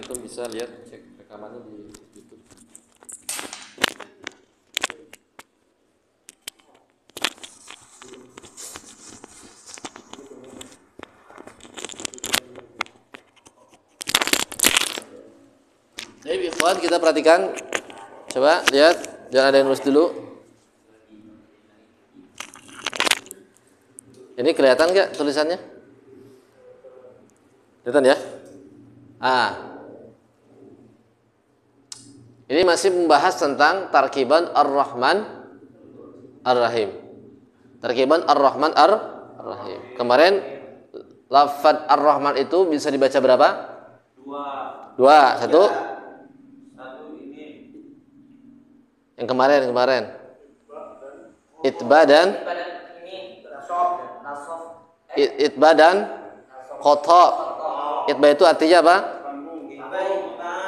antum bisa lihat cek rekamannya di YouTube. Jadi ikhwan, kita perhatikan. Coba lihat, jangan ada yang nulis dulu. Ini kelihatan nggak tulisannya? Kelihatan ya? Ini masih membahas tentang tarkiban Ar-Rahman Ar-Rahim. Tarkiban Ar-Rahman Ar-Rahim. Kemarin lafaz Ar-Rahman itu bisa dibaca berapa? Dua. Satu ini. Yang kemarin. Itba dan Itba dan Qata. Itba itu artinya apa?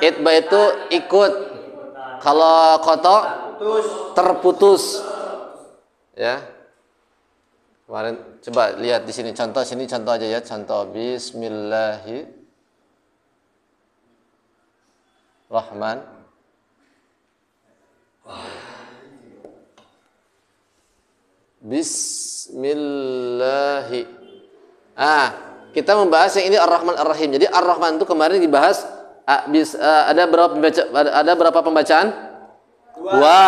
Itba itu ikut. Kalau Qata terputus. Ya. Kemarin coba lihat di sini contoh aja ya, contoh Bismillahirrahman. Bismillahi. Kita membahas yang ini Ar-Rahman Ar-Rahim. Jadi Ar-Rahman itu kemarin dibahas ada berapa pembacaan? Dua.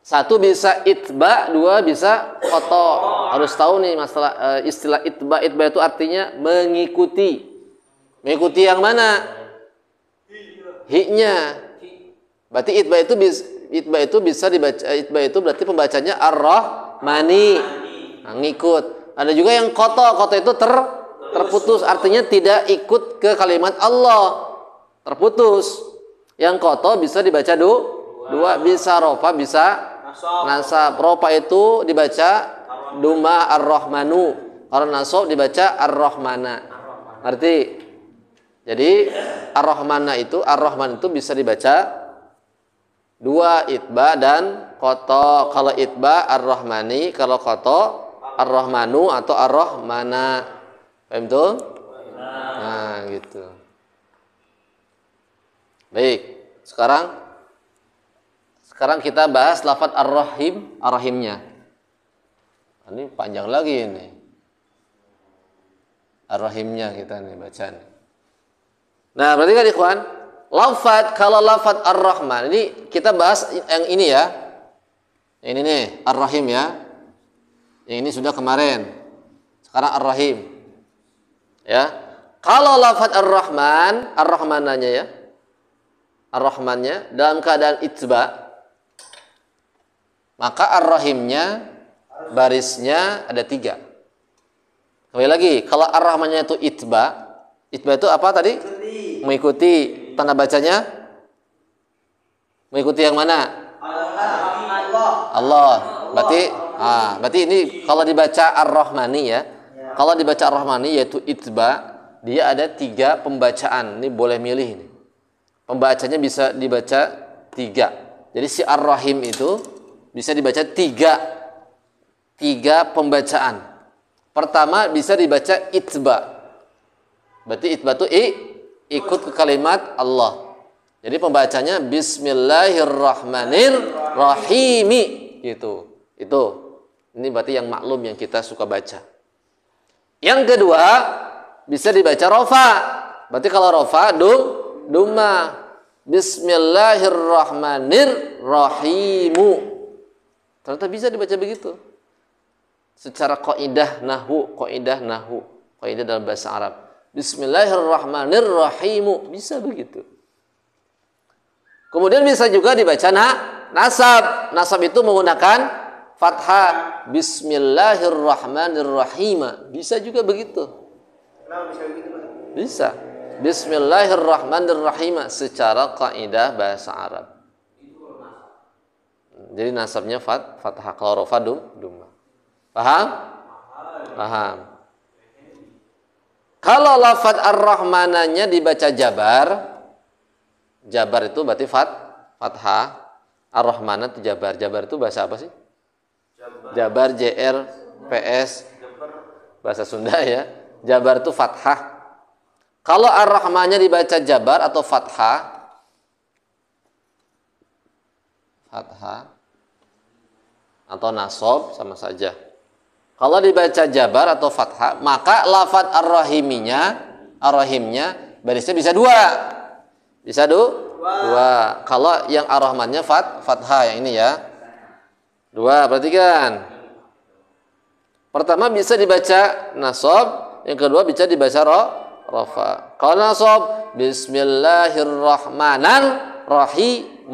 Satu bisa itba, dua bisa qata. Harus tahu nih masalah istilah itba. Itba itu artinya mengikuti. Mengikuti yang mana? Hi-nya. Berarti itba itu bisa dibaca. Itba itu berarti pembacanya ar-rahmani. Ngikut. Ada juga yang qata. Qata itu terputus, artinya tidak ikut ke kalimat Allah. Terputus. Yang qata bisa dibaca dua, bisa rofa, bisa nasab. Rofa itu dibaca duma ar-rahmanu. Kalau nasab dibaca ar-rahmana. Arti jadi ar-rahman itu bisa dibaca dua, itba dan qata. Kalau itba ar-rahmani, kalau qata ar-rahmanu atau ar-rahmana. Paham tuh? Nah, gitu. Baik. Sekarang kita bahas lafaz ar-rahim, ar-rahimnya. Ini panjang lagi ini. Ar-rahimnya kita nih baca nih. Nah, berarti kan ikhwan, kalau lafaz ar-rahman ini kita bahas yang ini ya. Yang ini nih, ar-rahim ya. Yang ini sudah kemarin. Sekarang ar-rahim. Ya. Kalau lafaz ar-rahman, ar-rahmananya ya. Ar-rahmannya dalam keadaan itba, maka ar-rahimnya barisnya ada 3. Kembali lagi, kalau ar-rahmannya itu itba itu apa tadi? Mengikuti. Tanda bacanya mengikuti yang mana? Allah. Berarti ini kalau dibaca ar-rahmani ya. Kalau dibaca ar-rahmani yaitu itba, dia ada 3 pembacaan. Ini boleh milih ini. Pembacanya bisa dibaca 3. Jadi si ar-rahim itu bisa dibaca 3 pembacaan. Pertama bisa dibaca itba. Berarti itba itu ikut ke kalimat Allah. Jadi pembacanya Bismillahirrahmanirrahim gitu. Itu. Ini berarti yang maklum yang kita suka baca. Yang kedua bisa dibaca rofa. Berarti kalau rofa Duma. Bismillahirrahmanirrahim. Ternyata bisa dibaca begitu. Secara kaidah nahwu, kaidah dalam bahasa Arab. Bismillahirrahmanirrahim. Bisa begitu. Kemudian bisa juga dibaca nasab. Nasab itu menggunakan fathah. Bismillahirrahmanirrahim. Bisa juga begitu. Kenapa bisa begitu, Pak? Bisa. Bismillahirrahmanirrahim secara kaidah bahasa Arab. Jadi nasabnya fathah, kalau rofa duma. Paham? Kalau lafaz ar-rahmananya dibaca jabar itu berarti fathah. Ar-rahmana itu jabar. Jabar itu bahasa apa sih? Jabar, JR, PS, bahasa Sunda ya. Jabar itu fathah. Kalau ar-Rahmannya dibaca jabar atau fathah, atau nasab sama saja. Kalau dibaca jabar atau fathah, maka lafadz ar-rahimnya barisnya bisa dua. Bisa dua. Kalau yang ar-Rahmannya fathah yang ini ya. Dua, perhatikan. Pertama bisa dibaca nasab, yang kedua bisa dibaca rafa. Kalau nasab, Bismillahirrahmanirrahim.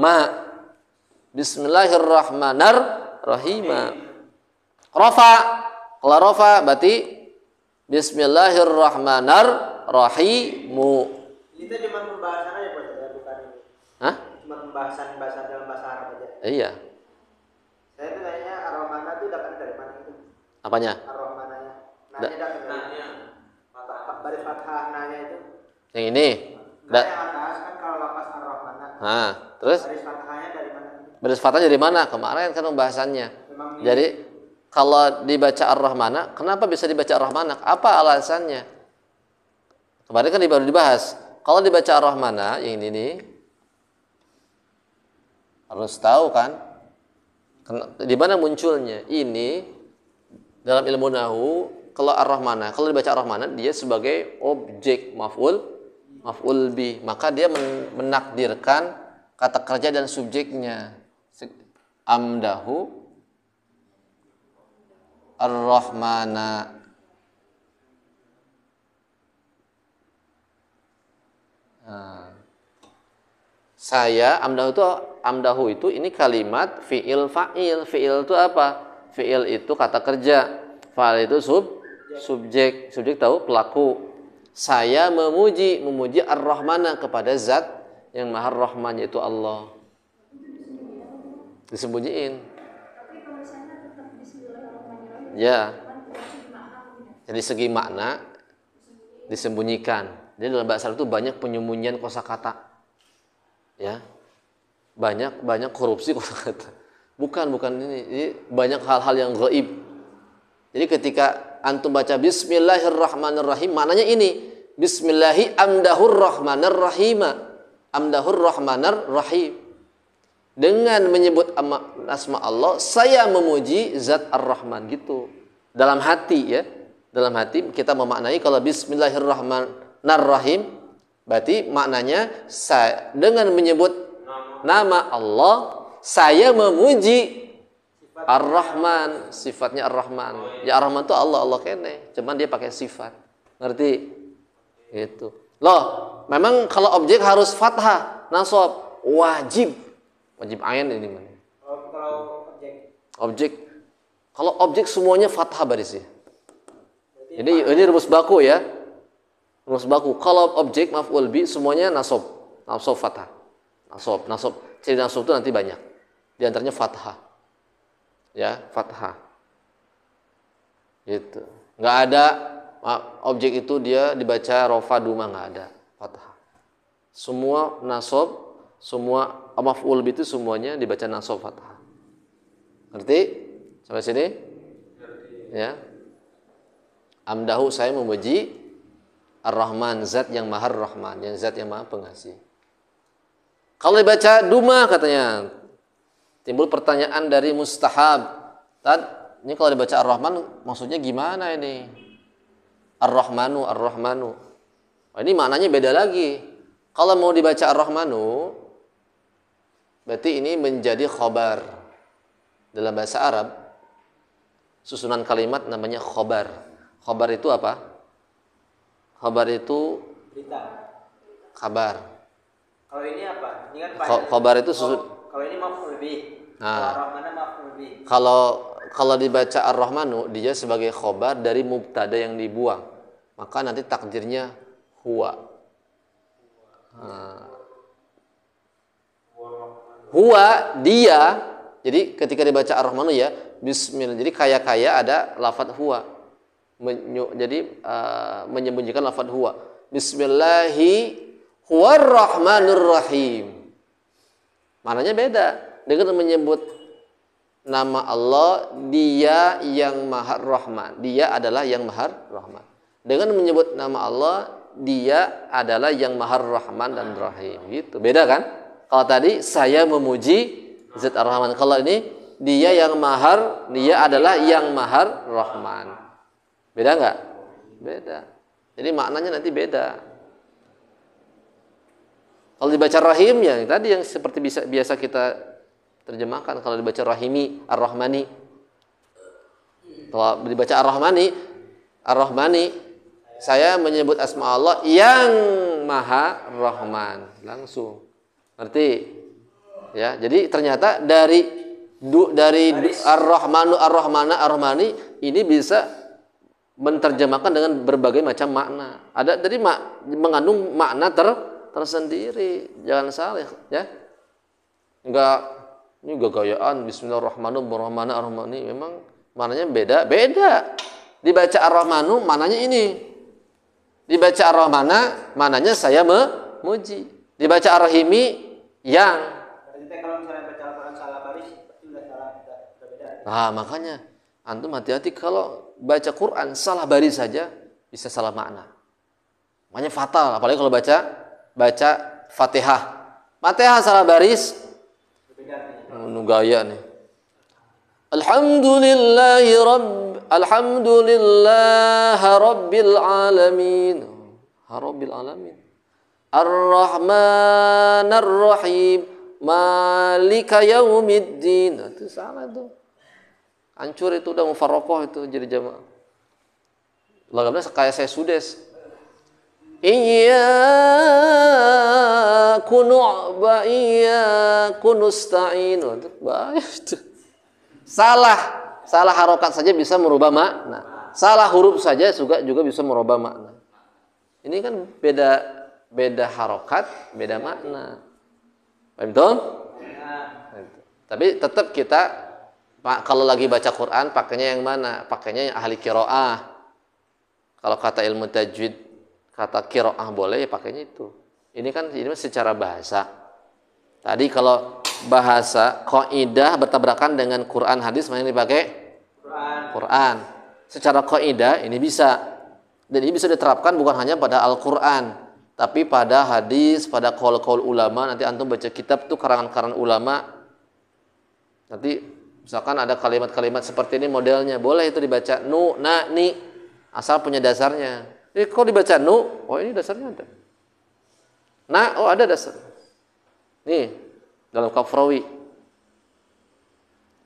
Bismillahirrahmanirrahim. Rafa. Kalau rafa berarti Bismillahirrahmanirrahim. Itu cuma pembahasan aja Pak, bukan ini. Hah? Cuma pembahasan bahasa dalam bahasa Arab aja. Iya. Saya tuh nanya ar-Rahmanah itu dapat dari mana itu? Apanya? Ar-Rahmanahnya. Nanya dapat dari baris fathah nanya itu. Yang ini. Nah, yang atas kan kalau lapas ar-Rahmanah. Nah, terus Baris fathahnya dari mana? baris fathahnya dari mana? Kemarin kan pembahasannya. Jadi kalau dibaca ar-Rahmanah, kenapa bisa dibaca ar-Rahmanah? Apa alasannya? Kemarin kan baru dibahas. Kalau dibaca ar-Rahmanah yang ini nih, harus tahu kan di mana munculnya. Ini dalam ilmu nahwu, kalau ar-Rahmanah, kalau dibaca ar-Rahmanah dia sebagai objek maf'ul bi, maka dia menakdirkan kata kerja dan subjeknya. Amdahu ar-Rahmana. Saya amdahu itu ini kalimat fi'il fa'il. Fi'il itu apa? Fi'il itu kata kerja. Fa'il itu subjek. Subjek tahu pelaku. Saya memuji ar-Rahmana kepada zat yang Maha Rahman, yaitu Allah. Disembunyiin. Ya. Jadi segi makna disembunyikan. Jadi dalam bahasa Arab itu banyak penyembunyian kosakata. Ya. Banyak korupsi kosakata. Bukan ini banyak hal-hal yang gaib. Jadi ketika antum baca Bismillahirrahmanirrahim, maknanya ini Bismillahi amdahur rahmanirrahim. Amdahur rahmanirrahim. Dengan menyebut asma Allah, saya memuji zat ar-Rahman gitu. Dalam hati ya. Dalam hati kita memaknai kalau Bismillahirrahmanirrahim berarti maknanya saya dengan menyebut nama Allah, saya memuji Ar-Rahman, sifatnya Ar-Rahman. Ya Ar-Rahman itu Allah kene, cuman dia pakai sifat. Ngerti? Gitu. Loh, memang kalau objek harus fathah, nasab, wajib ain ini mana? Kalau Objek. Kalau objek semuanya fathah barisnya. Jadi ini rumus baku ya. Rumus baku. Kalau objek maf'ul bi semuanya nasab fathah. Nasab. Ciri nasab itu nanti banyak. Di antaranya fathah. Ya, fathah. Gitu. Enggak ada objek itu dia dibaca rafa duma, enggak ada. Fathah. Semua nasab, semua maf'ul bi itu semuanya dibaca nasab fathah. Ngerti? Sampai sini? Ya. Amdahu, saya memuji Ar-Rahman, zat yang Maha Rahman, yang zat yang Maha Pengasih. Kalau dibaca duma katanya timbul pertanyaan dari mustahab. Ini kalau dibaca Ar-Rahman maksudnya gimana ini? Ar-Rahmanu. Ini maknanya beda lagi. Kalau mau dibaca Ar-Rahmanu berarti ini menjadi khobar. Dalam bahasa Arab susunan kalimat namanya khobar. Khobar itu apa? Khobar itu berita. Kabar. Kalau ini apa? Ini kan Khobar itu susun. Kalau ini maf'ul bih. Nah, Ar-Rahmana maf'ul bih. Kalau dibaca Ar-Rahmanu dia sebagai khobar dari mubtada yang dibuang. Maka nanti takdirnya huwa. Huwa dia. Jadi ketika dibaca Ar-Rahmanu ya bismillah. Jadi kaya ada lafadz huwa. Jadi menyembunyikan lafadz huwa. Bismillahi huwarrahmanirrahim. Maknanya beda. Dengan menyebut nama Allah, dia yang Maha Rahman. Dia adalah yang Maha Rahman. Dengan menyebut nama Allah, dia adalah yang Maha Rahman dan Rahim. Gitu. Beda kan? Kalau tadi saya memuji Zat Ar-Rahman. Kalau ini dia yang mahar, dia adalah yang Maha Rahman. Beda nggak? Beda. Jadi maknanya nanti beda. Kalau dibaca Rahim ya tadi yang seperti biasa kita terjemahkan. Kalau dibaca Rahimi, Ar-Rahmani. Kalau dibaca Ar-Rahmani, saya menyebut asma Allah yang Maha Rahman. Langsung. Ngerti? Ya, jadi ternyata dari Ar-Rahmanu, Ar-Rahmani ini bisa menerjemahkan dengan berbagai macam makna. Ada tadi mengandung makna tersendiri. Jangan salah ya. Ini gayaan Bismillahirrahmanirrahim Ar-Rahmani memang maknanya beda. Dibaca Ar-Rahmanu maknanya ini. Dibaca Ar-Rahmana maknanya saya memuji. Dibaca Ar-Rahimi yang. Kalau misalnya baca Al-Quran salah baris sudah beda. Nah, makanya antum hati-hati kalau baca Quran salah baris saja bisa salah makna. Makanya fatal, apalagi kalau baca Fatihah. Fatihah salah baris gaya nih. Alhamdulillahirabbil alamin. Rabbil alamin. Ar-Rahmanir Rahim. Malika yaumiddin. Itu salah tuh. Hancur itu udah mufarraqah itu jadi jamaah. Lagamnya kayak saya sudes. Iyyaku na'budu wa iyyaku nasta'in. Salah harokat saja bisa merubah makna. Salah huruf saja juga bisa merubah makna. Ini kan beda harokat, beda makna. Betul? Tapi tetap kita kalau lagi baca Quran pakainya yang mana? Pakainya yang ahli qiraah. Kalau kata ilmu tajwid, kata qiraah boleh ya pakainya itu. Ini kan secara bahasa. Tadi kalau bahasa qaidah bertabrakan dengan Quran hadis mana yang dipakai? Quran. Secara qaidah ini bisa. Dan ini bisa diterapkan bukan hanya pada Al-Qur'an, tapi pada hadis, pada qaul-qaul ulama. Nanti antum baca kitab tuh karangan-karangan ulama. Nanti misalkan ada kalimat-kalimat seperti ini modelnya, boleh itu dibaca nu, na, ni, asal punya dasarnya. Jadi kalau dibaca nu, oh ini dasarnya ada. Na, oh ada dasar. Nih, dalam Kafrawi.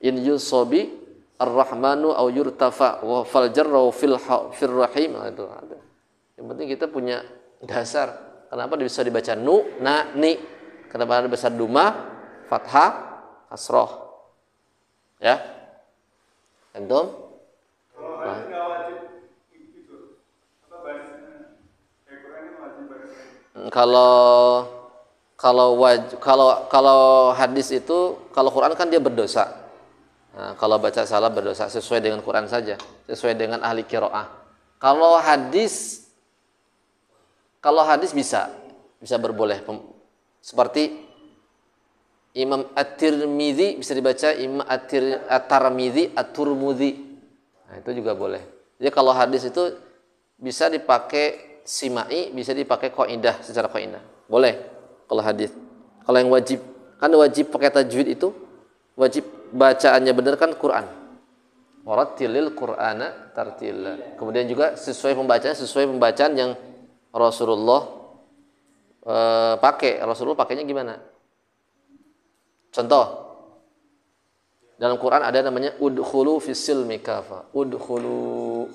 In yusobi ar-rahmanu au yurtafa wa fal jarra fil rahim, itu ada. Yang penting kita punya dasar. Kenapa bisa dibaca nu, na, ni? Kenapa ada besar duma, fathah, kasroh? Ya, antum? Kalau hadis itu, kalau Quran kan dia berdosa. Nah, kalau baca salah berdosa sesuai dengan Quran saja, sesuai dengan ahli qiraah. Kalau hadis bisa berboleh. Seperti Imam At-Tirmidzi bisa dibaca Imam At-Tirmidzi, At-Turmudzi. Nah, itu juga boleh. Jadi kalau hadis itu bisa dipakai simai, bisa dipakai qaidah secara qaidah. Boleh kalau hadis. Kalau yang wajib, kan wajib pakai tajwid itu, wajib bacaannya benar kan Quran. Warattilil Qur'ana tartila. Kemudian juga sesuai pembacaan yang Rasulullah pakai. Rasulullah pakainya gimana? Contoh, dalam Quran ada namanya udkhulu fis silmi kafa. Udkhulu.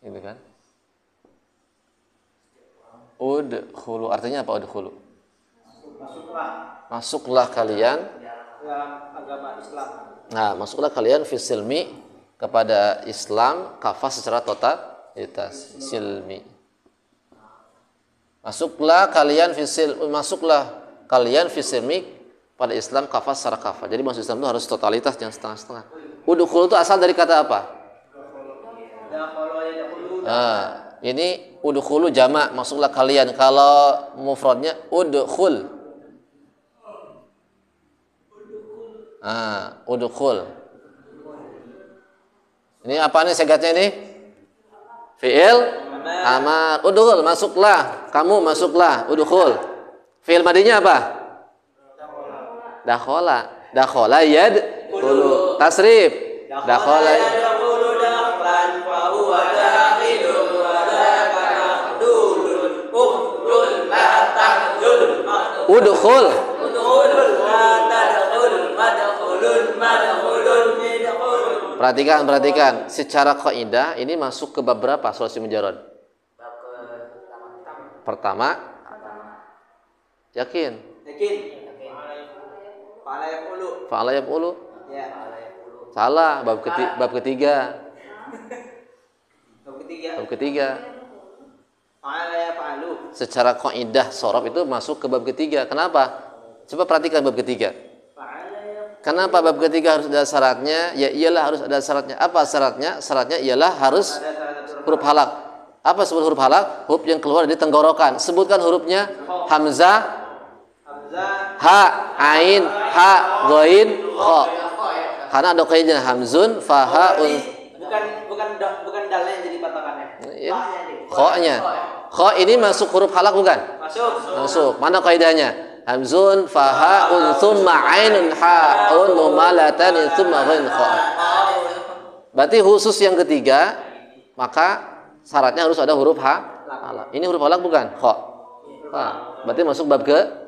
Gitu kan? Udkhulu artinya apa udkhulu? Masuklah kalian dalam agama Islam. Nah, masuklah kalian fis silmi kepada Islam kafa secara totalitas silmi. Masuklah kalian fis silmi pada Islam kafa secara kafa. Jadi masuk Islam itu harus totalitas, jangan setengah-setengah. Udkhulu itu asal dari kata apa? Nah, ini udkhulu jamak, masuklah kalian. Kalau mufradnya udkhul. Udkhul. Ini apa nih segatnya ini? Fi'il amar. Udkhul, masuklah. Kamu masuklah. Udkhul. Fi'il madinya apa? Dakhala. Dakhala yadkhulu. Tasrif. Dakhala yadkhulu dakhlan fa huwa dakhilun wa dzaka mahdulun. Udkhul la tahdul. udkhul. Udkhul la tadkhul. Madkhulun madkhulun idkhul. Perhatikan. Secara kaidah ini masuk ke bab berapa sulasi mujarrad? Bab Pertama. Yakin? Yakin. Fa'ala yaqulu. Fa'ala yaf'ulu. Ya, fa'ala yaqulu. Salah, bab ketiga. Bab ketiga. Bab ketiga. Fa'ala yaf'alu. Secara kaidah shorof itu masuk ke bab ketiga. Kenapa? Coba perhatikan bab ketiga. Fa'ala yaf'alu. Kenapa bab ketiga harus ada syaratnya? Ya iyalah harus ada syaratnya. Apa syaratnya? Syaratnya ialah harus Ada salah satu huruf halak. Apa sebut huruf halak? Huruf yang keluar dari tenggorokan. Sebutkan hurufnya. Hamzah, Hamzah, ha, ain, ha, ghain, kha. Karena ada kaidah hamzun, faha, un. bukan dalnya yang jadi patokannya. Ya. Kha-nya. Kha ini masuk huruf halak bukan? Masuk. Mana kaidahnya? Hamzun, faha, un, thumma ainun, ha, un, mumalatan, thumma ghain, kha. Berarti khusus yang ketiga, maka syaratnya harus ada huruf halak. Ini huruf halak bukan? Kha. Berarti masuk bab ke.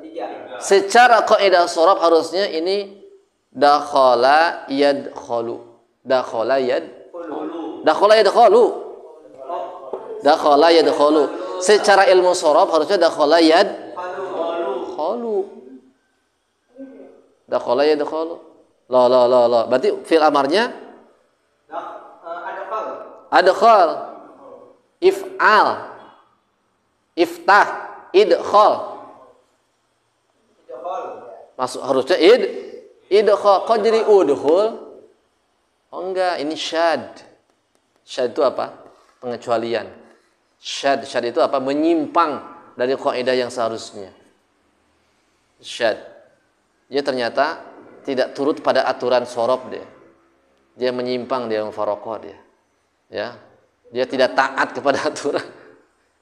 Secara kaidah shorof harusnya ini dakhala yadkhulu. Dakhala yadkhulu. Secara ilmu shorof harusnya dakhala yadkhulu. Dakhala yadkhulu. La. Berarti fi'il amarnya adkhal. If'al. Iftah. Idkhal. Masuk harusnya idkhal. Kok jadi udkhul? Oh enggak, ini syad. Syad itu apa? Pengecualian. Syad itu apa? Menyimpang dari kaidah yang seharusnya. Syad. Dia ternyata tidak turut pada aturan shorof dia. Dia menyimpang, dia mufaraqah dia. Ya. Dia tidak taat kepada aturan.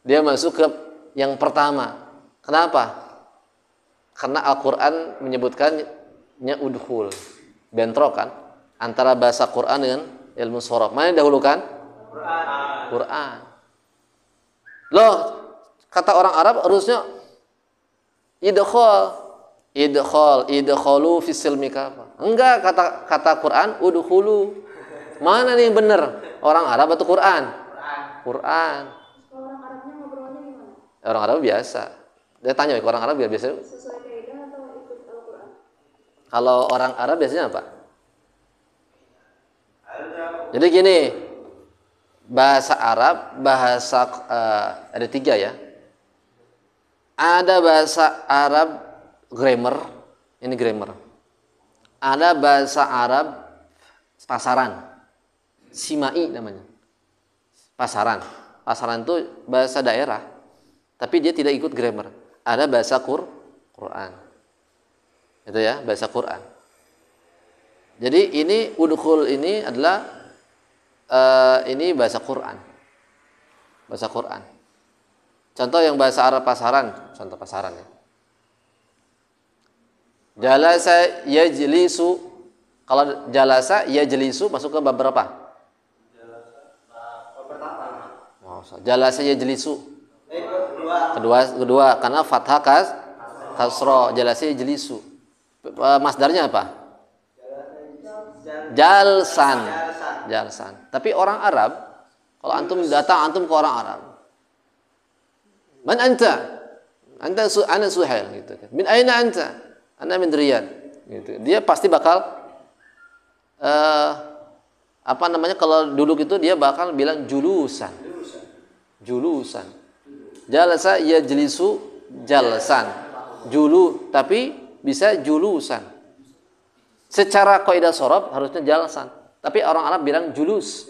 Dia masuk ke yang pertama. Kenapa? Karena Al-Quran menyebutkannya udkhul. Bentrok kan? Antara bahasa Quran dengan ilmu shorof. Mana yang dahulukan? Quran. Loh, kata orang Arab harusnya idkhulu fi silmi kafa. Enggak, kata Quran udkhulu. Mana nih yang benar? Orang Arab atau Quran? Quran. Orang Arabnya ngobrolnya gimana? Orang Arab biasa. Dia tanya ke orang Arab biasa. Sesuai kaidah atau ikut Al-Quran? Kalau orang Arab biasanya apa? Jadi gini, bahasa Arab, ada 3 ya. Ada bahasa Arab grammar, ini grammar. Ada bahasa Arab pasaran, simai namanya. Pasaran itu bahasa daerah, tapi dia tidak ikut grammar. Ada bahasa Quran. Itu ya, bahasa Quran. Jadi ini udkhul ini adalah ini bahasa Quran. Bahasa Quran. Contoh yang bahasa Arab pasaran, contoh pasaran ya. Jalasa yajlisu. Kalau jalasa yajlisu masuk ke bab berapa? Jalasa yajlisu. Kedua karena fathah kasra, jalasa yajlisu. Masdarnya apa? Jalsan. Tapi orang Arab, kalau antum datang ke orang Arab, man anta? Anta ana Suhail gitu. Min aina anta? Ana min Riyadh gitu. Dia pasti bakal kalau duduk itu dia bakal bilang julusan. Jalasa yajlisu jalsan. Tapi bisa julusan. Secara kaidah shorof harusnya jalsan. Tapi orang Arab bilang julus.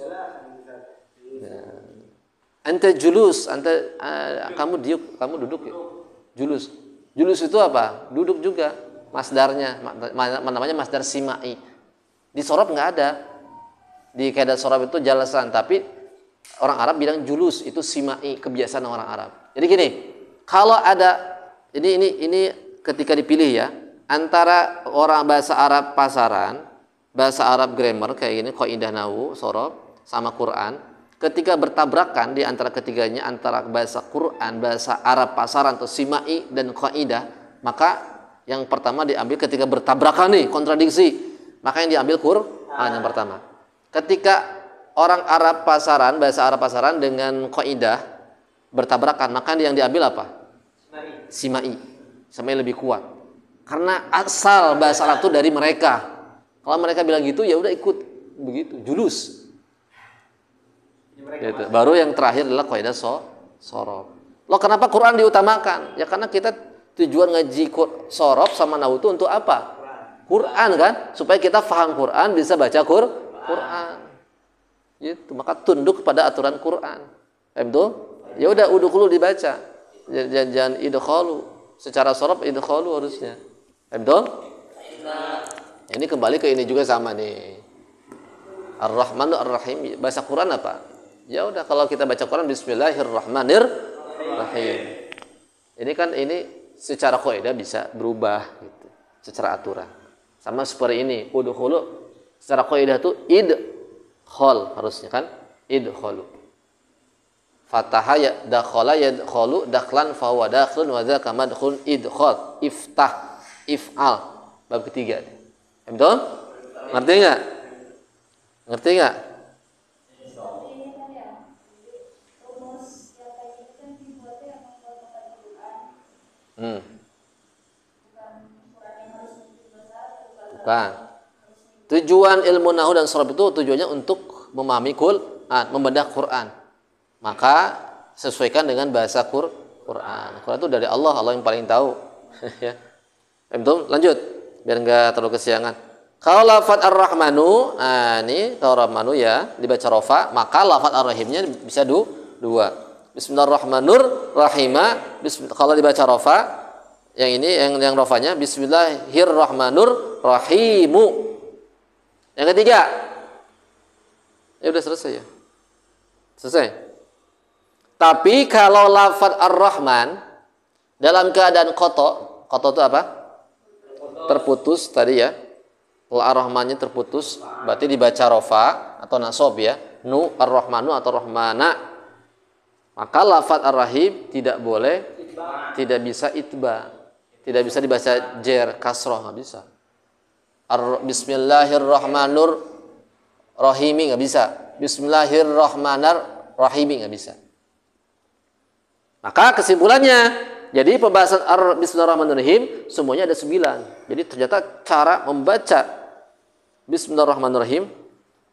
Anta julus, kamu duduk ya. Julus itu apa? Duduk juga. Masdarnya namanya masdar simai. Di shorof nggak ada. Di kaidah sorof itu jalasan, tapi orang Arab bilang julus, itu simai, kebiasaan orang Arab. Jadi gini, kalau ada ini ketika dipilih ya, antara orang bahasa Arab pasaran, bahasa Arab grammar kayak gini, qaidah nahwu, sorof sama Quran, ketika bertabrakan di antara ketiganya, antara bahasa Quran, bahasa Arab pasaran atau simai dan qaidah, maka yang pertama diambil ketika bertabrakan nih, kontradiksi, maka yang diambil Quran yang pertama. Ketika orang Arab pasaran, bahasa Arab pasaran dengan qaidah bertabrakan, maka yang diambil apa? Simai. Simai lebih kuat. Karena asal bahasa Arab itu dari mereka. Kalau mereka bilang gitu, ya udah ikut begitu, julus. Gitu. Baru yang terakhir adalah qaidah sorof. Loh, kenapa Quran diutamakan? Ya karena kita tujuan ngaji sorof sama nahwu itu untuk apa? Quran kan, supaya kita paham Quran, bisa baca Quran. Gitu. Maka tunduk kepada aturan Quran. Betul? Ya udah udkhulu dibaca. Jangan idkhalu. Secara sorof idkhalu harusnya. Betul? Ini kembali ke ini juga sama nih. Ar-Rahmanu Ar-Rahim. Bahasa Quran apa? Ya udah, kalau kita baca Quran Bismillahirrahmanirrahim. Ini kan secara kaidah bisa berubah gitu, secara aturan. Sama seperti ini, udkhulu secara kaidah itu idkhal harusnya kan? Idkhalu. Fataha ya dakhala yadkhulu dakhlan fa huwa dakhlun wa dzaka madkhul idkhal. Iftah, if'al. Bab ketiga. Betul? Ngerti enggak? Ngerti enggak? Bukan. Tujuan ilmu nahwu dan sorof itu tujuannya untuk memahami Quran, membedah Quran. Maka sesuaikan dengan bahasa Quran. Quran itu dari Allah, Allah yang paling tahu. Ya. Betul? Lanjut, biar enggak terlalu kesiangan. Kalau lafaz Ar-Rahmanu, ini kalau Rahmanu ya dibaca rofa, maka lafaz Ar-Rahimnya bisa dua. Bismillahirrahmanirrahim. Kalau dibaca rofa, yang ini yang rofanya Bismillahirrahmanirrahim. Yang ketiga, ya udah selesai ya. Selesai. Tapi kalau lafaz Ar-Rahman dalam keadaan koto itu apa? Terputus tadi ya. Kalau Ar-Rahmannya terputus, berarti dibaca rofa atau nasob ya. Nu Ar-Rahmanu atau Rahmana. Maka lafaz Ar-Rahim tidak boleh, tidak bisa itba. Tidak bisa dibaca jer, kasroh, nggak bisa. Bismillahirrahmanirrahim nggak bisa. Bismillahirrahmanirrahim nggak bisa. Maka kesimpulannya, jadi pembahasan Bismillahirrahmanirrahim semuanya ada 9. Jadi ternyata cara membaca Bismillahirrahmanirrahim,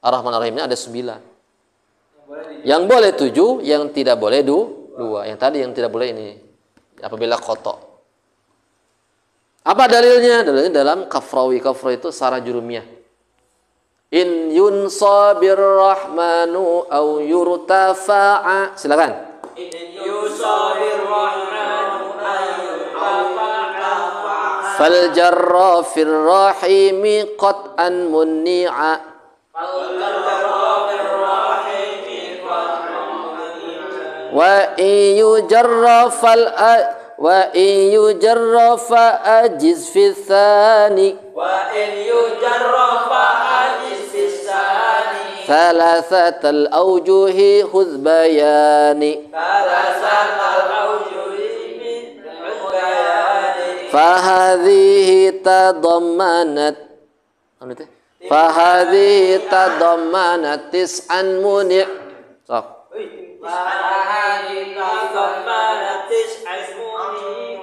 Ar-Rahmanirrahimnya ada 9. Yang boleh 7, yang tidak boleh 2. Yang tadi yang tidak boleh ini apabila kotok. Apa dalilnya? Dalilnya dalam Kafrawi. Kafrawi itu sarah jurumiyah. In yunsabir rahmanu au yurtafa'a. Silakan. In yunsabir rahmanu au yurtafa'a. Fal jarra fir rahimi qat'an munni'a. Fal jarra fir rahimi qat'an munni'a. Wa yujarra fal وإن يجر فأجز في الثاني ثلاثة الأوجه خذ بياني فهذه تضمنت تسعا منع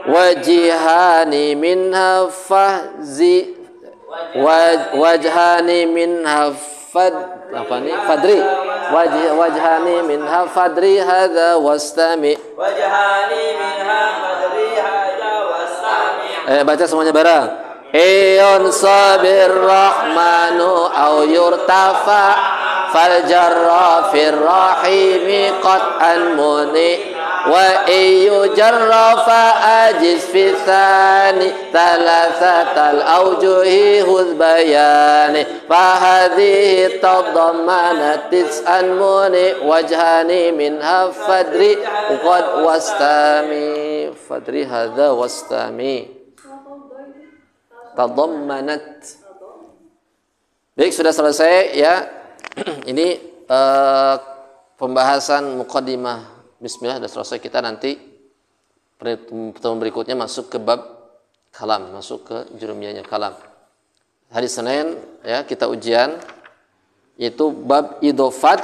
wajhani minha fahzi wajhani minha fadri wajhani minha fadri hadza wastami baca semuanya bareng. Iyon sabir rahmanu au yurtafa fal jarra fir rahimi qat'an muni wa iyu jarrafa ajiz fi thani thalathatal awjuhi hudh bayani fahadhihi tadammanat tis'an muni wajhani minha fadri qad wastami fadri hadha wastami tadammanat. Baik, sudah selesai ya. Ini pembahasan muqaddimah bismillah sudah selesai. Kita nanti pertemuan berikutnya masuk ke bab kalam, masuk ke jurumiyahnya kalam. Hari Senin ya kita ujian yaitu bab idofat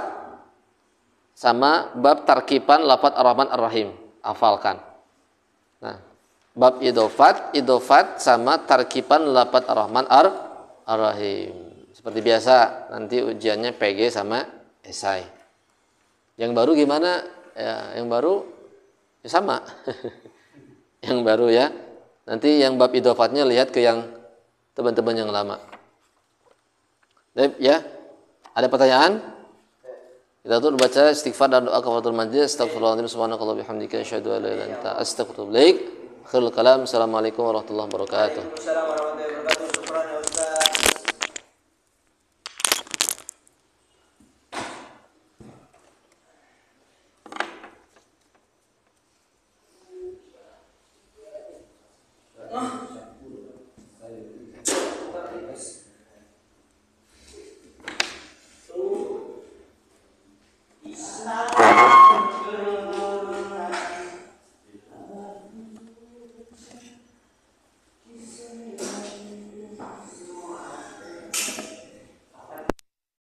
sama bab tarkiban lafaz ar-Rahman ar-Rahim. Hafalkan. Nah, bab idofat sama tarkiban lafaz ar-Rahman ar-Rahim. Seperti biasa, nanti ujiannya PG sama esai. Yang baru gimana? Ya, yang baru ya sama. Yang baru ya. Nanti yang bab idofatnya lihat ke yang teman-teman yang lama. Baik, ya. Ada pertanyaan? Kita tuh baca istighfar dan doa kafaratul majlis. Astaghfirullahaladzim subhanakallah bihamdika asyhadu an la ilaha illa anta astaghfiruka wa atubu ilaik. Akhirul kalam. Assalamualaikum warahmatullahi wabarakatuh.